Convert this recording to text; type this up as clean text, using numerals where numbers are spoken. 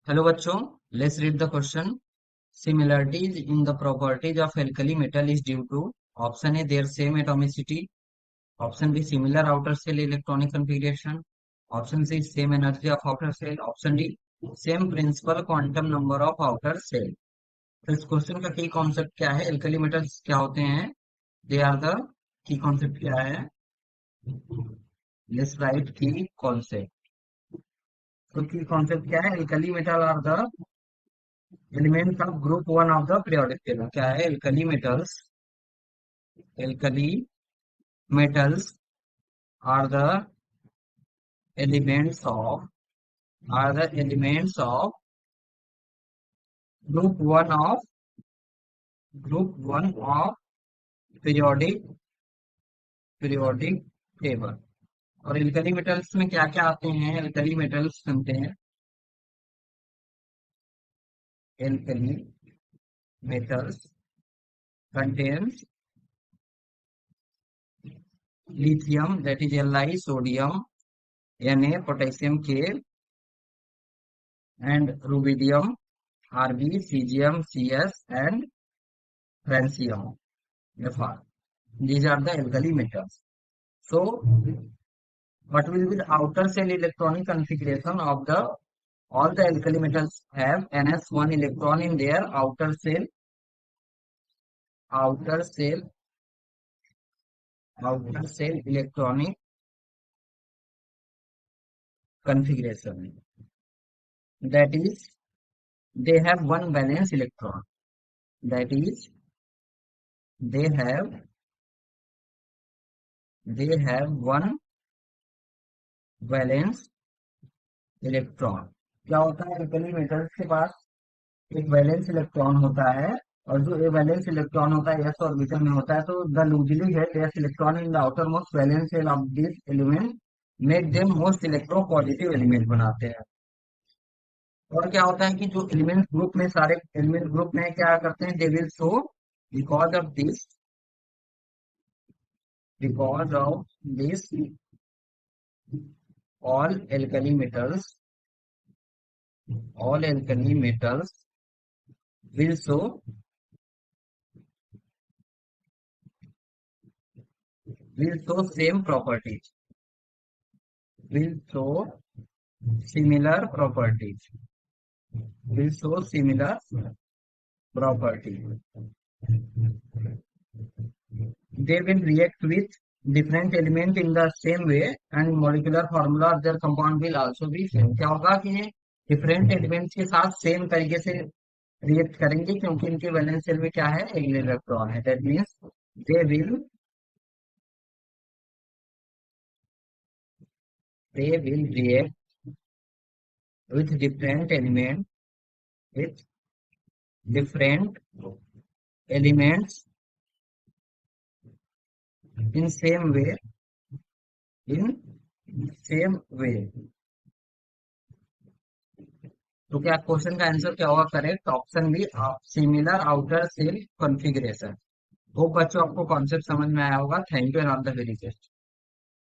Hello बच्चों, let's read the question. Similarities in the properties of alkali metal is due to option A their same atomicity, option B similar outer shell electronic configuration, option C same energy of outer shell, option D same principal quantum number of outer shell. तो इस question का की concept क्या है? Alkali metals क्या होते हैं? They are the key concept क्या है? Let's write key concept. तो की कॉन्सेप्ट क्या है? Alkali metal are the elements of group one of the periodic table. क्या है? Alkali metals are the elements of group one of periodic periodic table. और alkali metals में क्या क्या आते हैं? एल्कली मेटल्स सुनते हैं. Alkali metals contains lithium, that is Li, sodium Na, potassium K, and rubidium Rb, cesium Cs, and francium Fr. These are the alkali metals. So, what will be the outer shell electronic configuration of the all the alkali metals have ns1 electron in their outer shell electronic configuration. That is, they have one valence electron. That is, they have one valence electron. क्या होता है? Alkali metals के पास एक valence electron होता है, और जो ये वैलेंस इलेक्ट्रॉन होता है s ऑर्बिटल में होता है. तो द लूजली है s electron in the outermost valence shell of this element make them most electropositive element बनाते हैं. और क्या होता है कि जो एलिमेंट ग्रुप में सारे एलिमेंट ग्रुप में क्या करते हैं? They will show because of this all alkali metals all alkali metals will show same properties, will show similar properties, they will react with different element in the same way and molecular formula of their compound will also be same. क्या होगा कि ये different elements के साथ same तरीके से react करेंगे, क्योंकि इनके वैलेंस शेल में क्या है? एक इलेक्ट्रॉन है. That means they will react with different elements in same way. तो क्या क्वेश्चन का आंसर क्या होगा? Correct option B, similar outer shell configuration. Hope बच्चों आपको कॉन्सेप्ट समझ में आया होगा. Thank you and all the very best.